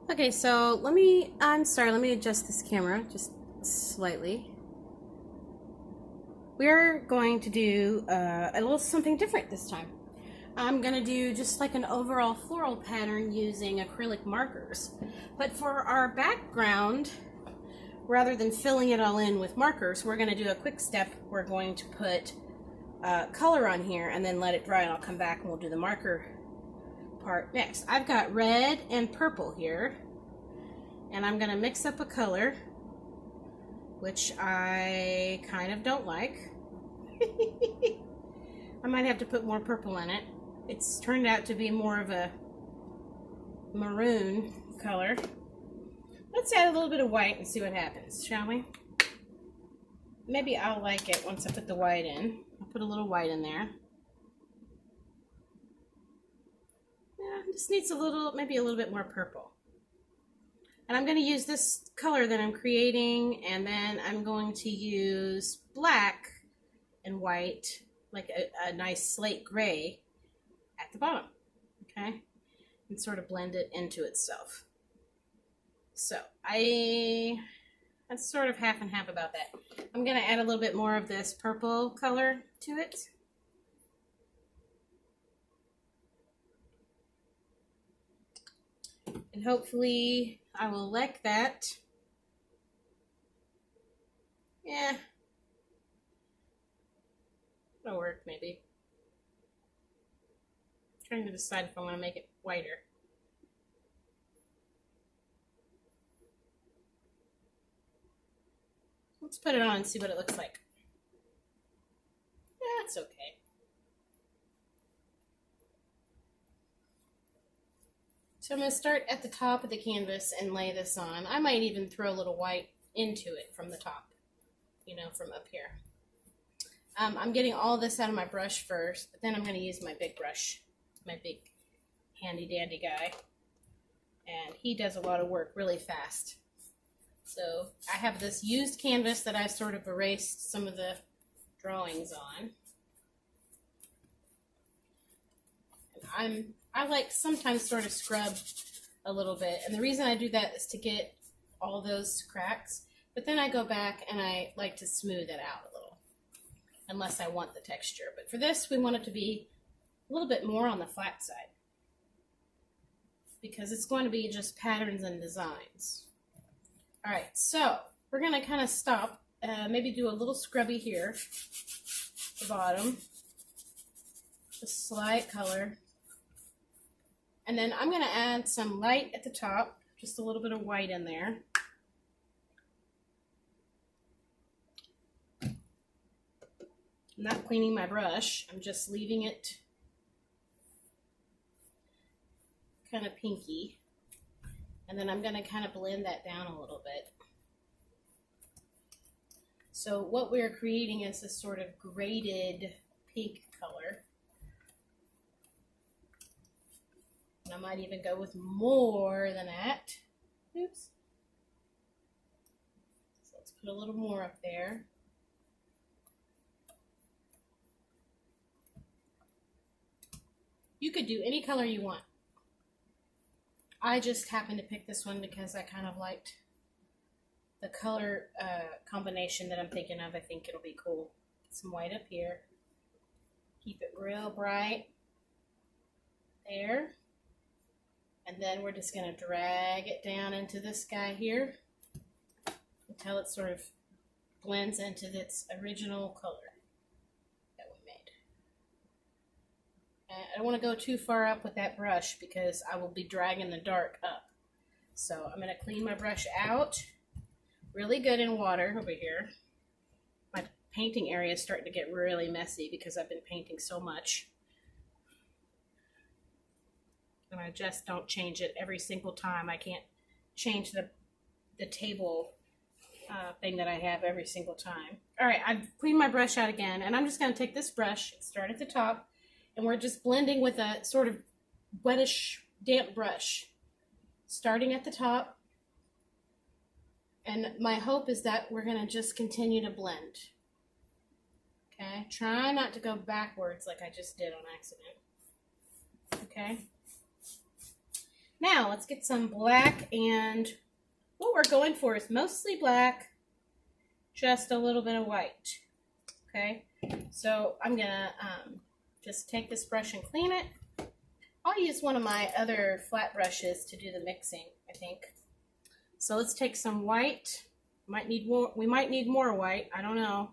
Okay, so I'm sorry, let me adjust this camera just slightly. We're going to do a little something different this time. I'm going to do just like an overall floral pattern using acrylic markers. But for our background, rather than filling it all in with markers, we're going to do a quick step. We're going to put color on here and then let it dry, and I'll come back and we'll do the marker part next. I've got red and purple here, and I'm going to mix up a color which I kind of don't like. I might have to put more purple in it. It's turned out to be more of a maroon color. Let's add a little bit of white and see what happens, shall we? Maybe I'll like it once I put the white in. I'll put a little white in there. Yeah, this needs maybe a little bit more purple. And I'm going to use this color that I'm creating, and then I'm going to use black and white, like a nice slate gray at the bottom, okay? And sort of blend it into itself. So that's sort of half and half about that. I'm going to add a little bit more of this purple color to it. And hopefully I will like that. Yeah. It'll work, maybe. I'm trying to decide if I want to make it whiter. Let's put it on and see what it looks like. Yeah, it's okay. So I'm going to start at the top of the canvas and lay this on. I might even throw a little white into it from the top, from up here. I'm getting all this out of my brush first, but then I'm going to use my big brush, my big handy dandy guy. And he does a lot of work really fast. So I have this used canvas that I sort of erased some of the drawings on. And I like sometimes sort of scrub a little bit. And the reason I do that is to get all those cracks. But then I go back and I like to smooth it out a little, unless I want the texture. But for this, we want it to be a little bit more on the flat side, because it's going to be just patterns and designs. All right, so we're going to kind of stop, maybe do a little scrubby here at the bottom, a slight color. And then I'm going to add some light at the top, just a little bit of white in there. I'm not cleaning my brush, I'm just leaving it kind of pinky. And then I'm going to kind of blend that down a little bit. So what we're creating is this sort of graded pink color. And I might even go with more than that. Oops. So let's put a little more up there. You could do any color you want. I just happened to pick this one because I kind of liked the color combination that I'm thinking of. I think it'll be cool. Get some white up here. Keep it real bright. There. And then we're just going to drag it down into this guy here until it sort of blends into its original color that we made. And I don't want to go too far up with that brush because I will be dragging the dark up. So I'm going to clean my brush out really good in water over here. My painting area is starting to get really messy because I've been painting so much. And I just don't change it every single time. I can't change the table thing that I have every single time. All right, I've cleaned my brush out again, and I'm just going to take this brush, start at the top, and we're just blending with a sort of wettish, damp brush, starting at the top. And my hope is that we're going to just continue to blend. Okay, try not to go backwards like I just did on accident. Okay. Now let's get some black, and what we're going for is mostly black, just a little bit of white. Okay, so I'm gonna just take this brush and clean it. I'll use one of my other flat brushes to do the mixing, I think. So let's take some white. Might need more. We might need more white. I don't know.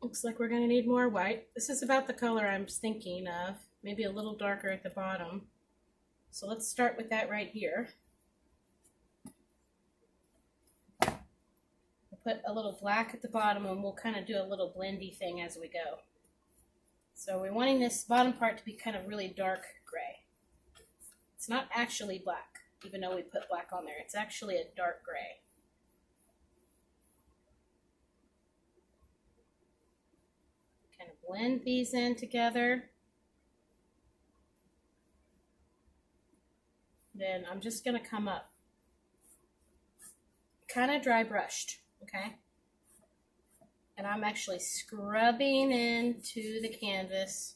Looks like we're going to need more white. This is about the color I'm thinking of. Maybe a little darker at the bottom. So let's start with that right here. We'll put a little black at the bottom, and we'll kind of do a little blendy thing as we go. So we're wanting this bottom part to be kind of really dark gray. It's not actually black, even though we put black on there. It's actually a dark gray. Kind of blend these in together. Then I'm just going to come up. Kind of dry brushed, okay? And I'm actually scrubbing into the canvas.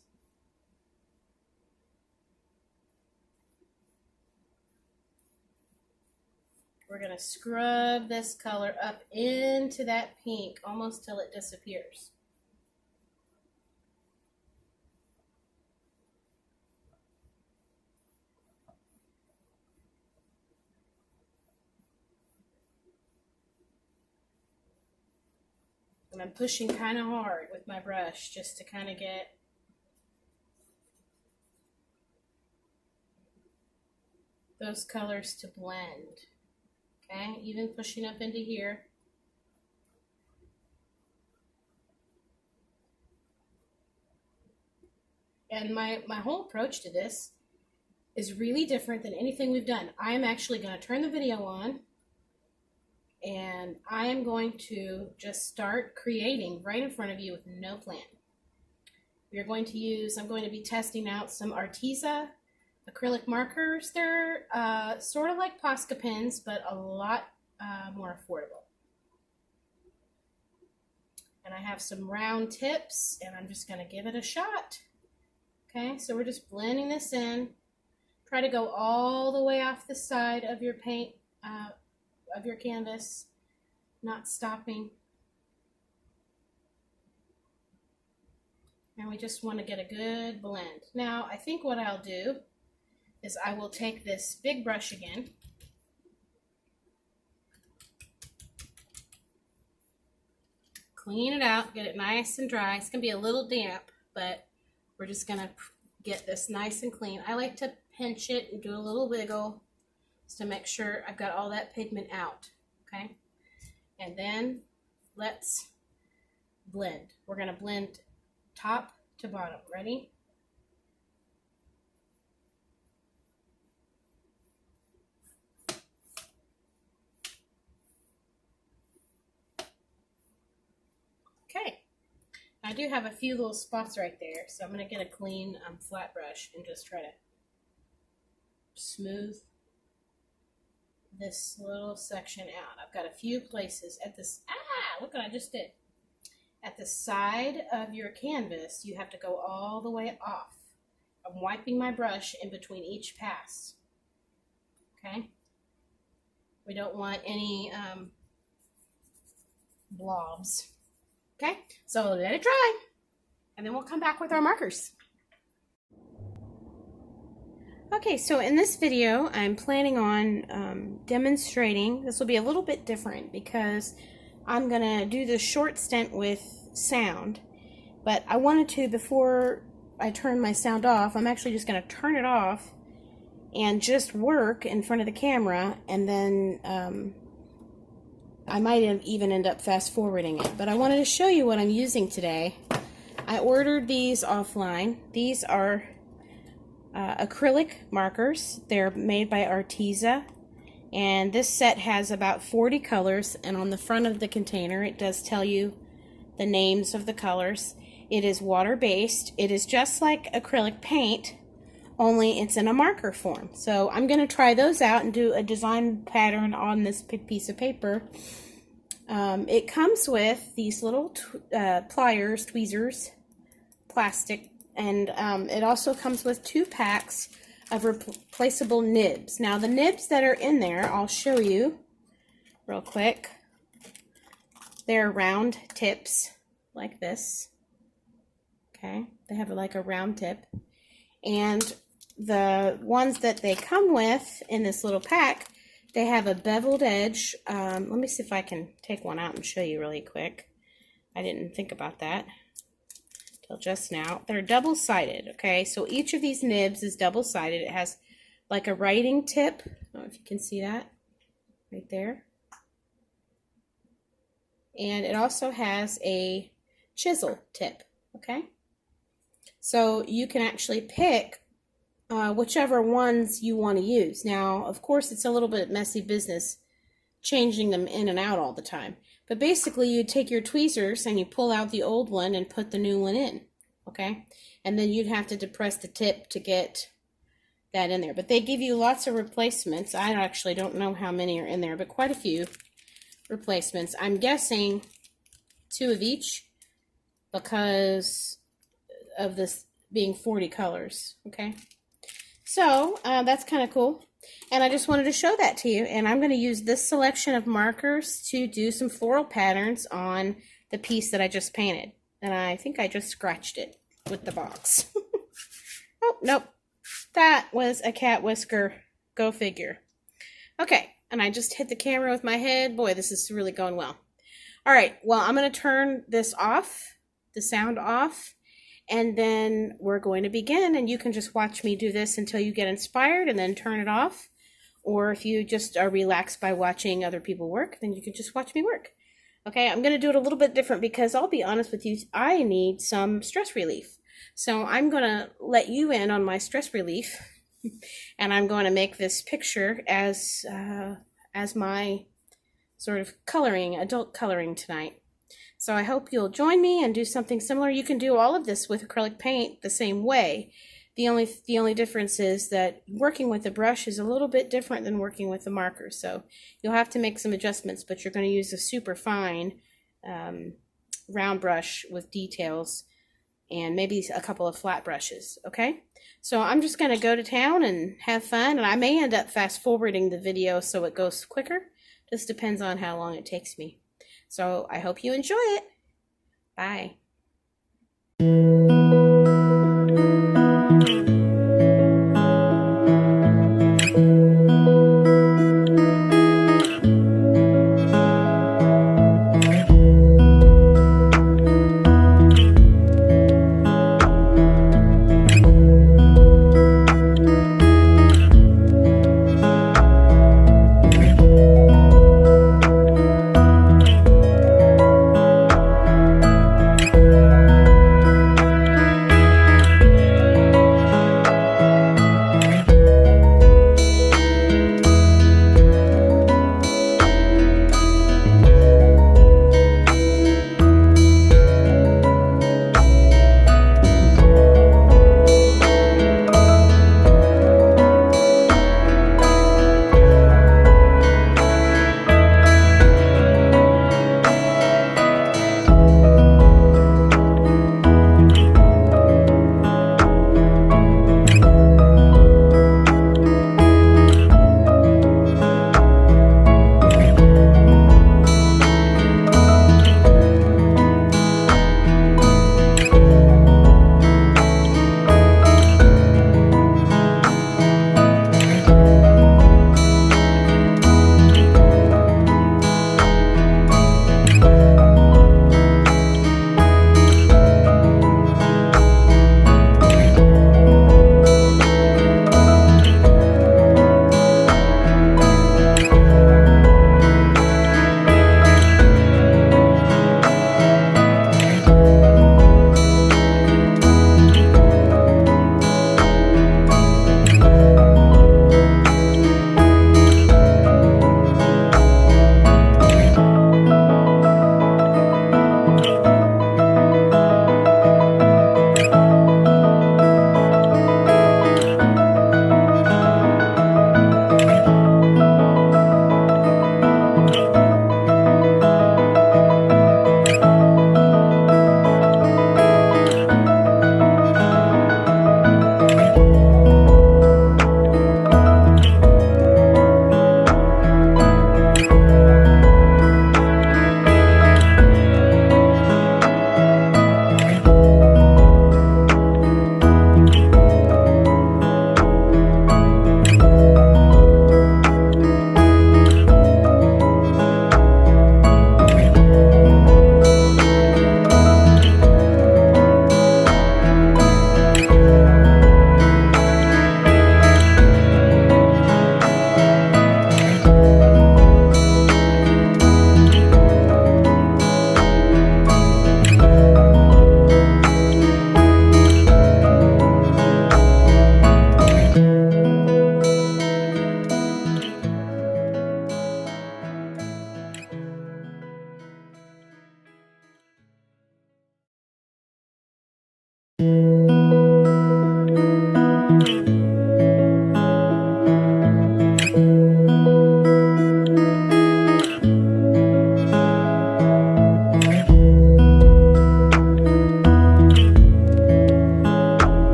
We're going to scrub this color up into that pink almost till it disappears. And I'm pushing kind of hard with my brush just to kind of get those colors to blend. Okay, even pushing up into here. And my whole approach to this is really different than anything we've done. I'm actually going to turn the video on, and I am going to just start creating right in front of you with no plan. We're going to use, I'm going to be testing out some Arteza acrylic markers. They're sort of like Posca pens, but a lot more affordable. And I have some round tips, and I'm just going to give it a shot. Okay, so we're just blending this in. Try to go all the way off the side of your paint, of your canvas, not stopping. And we just want to get a good blend. Now, I think what I'll do is I will take this big brush again. Clean it out, get it nice and dry. It's going to be a little damp, but we're just going to get this nice and clean. I like to pinch it and do a little wiggle just to make sure I've got all that pigment out, okay? And then let's blend. We're going to blend top to bottom. Ready? Okay. I do have a few little spots right there, so I'm going to get a clean flat brush and just try to smooth this little section out. I've got a few places at this, look what I just did. At the side of your canvas, you have to go all the way off. I'm wiping my brush in between each pass. Okay? We don't want any blobs. Okay? So let it dry, and then we'll come back with our markers. Okay, so in this video, I'm planning on demonstrating. This will be a little bit different because I'm going to do this short stint with sound, but I wanted to, before I turn my sound off, I'm actually just going to turn it off and just work in front of the camera, and then I might even end up fast forwarding it. But I wanted to show you what I'm using today. I ordered these offline. These are acrylic markers. They're made by Arteza, and this set has about 40 colors, and on the front of the container it does tell you the names of the colors. It is water-based. It is just like acrylic paint, only it's in a marker form. So I'm going to try those out and do a design pattern on this piece of paper. It comes with these little pliers, tweezers, plastic And it also comes with 2 packs of replaceable nibs. Now the nibs that are in there, I'll show you real quick. They're round tips like this. Okay, they have like a round tip. And the ones that they come with in this little pack, they have a beveled edge. Let me see if I can take one out and show you really quick. I didn't think about that till just now. They're double-sided, okay? So each of these nibs is double-sided. It has like a writing tip. I don't know if you can see that right there. And it also has a chisel tip, okay? So you can actually pick whichever ones you want to use. Now, of course, it's a little bit messy business changing them in and out all the time. But basically, you take your tweezers and you pull out the old one and put the new one in, okay? And then you'd have to depress the tip to get that in there. But they give you lots of replacements. I actually don't know how many are in there, but quite a few replacements. I'm guessing 2 of each because of this being 40 colors, okay? So that's kind of cool. And I just wanted to show that to you. And I'm going to use this selection of markers to do some floral patterns on the piece that I just painted. And I think I just scratched it with the box. Oh, nope. That was a cat whisker. Go figure. Okay. And I just hit the camera with my head. Boy, this is really going well. All right. Well, I'm going to turn this off, the sound off. And then we're going to begin, and you can just watch me do this until you get inspired and then turn it off. Or if you just are relaxed by watching other people work, then you can just watch me work. Okay, I'm going to do it a little bit different because I'll be honest with you, I need some stress relief. So I'm going to let you in on my stress relief, and I'm going to make this picture as my sort of coloring, adult coloring tonight. So I hope you'll join me and do something similar. You can do all of this with acrylic paint the same way. The only difference is that working with the brush is a little bit different than working with the marker. So you'll have to make some adjustments, but you're going to use a super fine round brush with details and maybe a couple of flat brushes, okay? So I'm just going to go to town and have fun, and I may end up fast forwarding the video so it goes quicker. Just depends on how long it takes me. So I hope you enjoy it. Bye.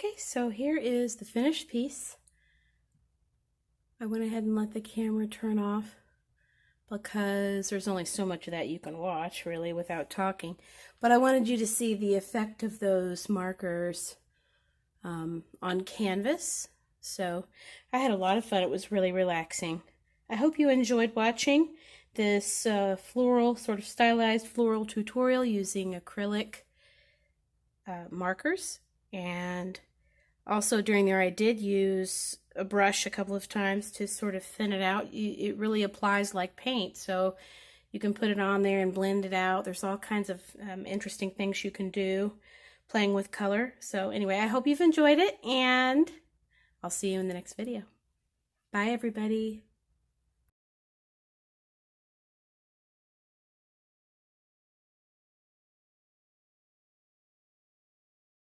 Okay, so here is the finished piece. I went ahead and let the camera turn off because there's only so much of that you can watch really without talking. But I wanted you to see the effect of those markers on canvas. So I had a lot of fun. It was really relaxing. I hope you enjoyed watching this floral, sort of stylized floral tutorial using acrylic markers. And also during there I did use a brush a couple of times to sort of thin it out. It really applies like paint, so you can put it on there and blend it out. There's all kinds of interesting things you can do playing with color. So anyway, I hope you've enjoyed it, and I'll see you in the next video. Bye, everybody.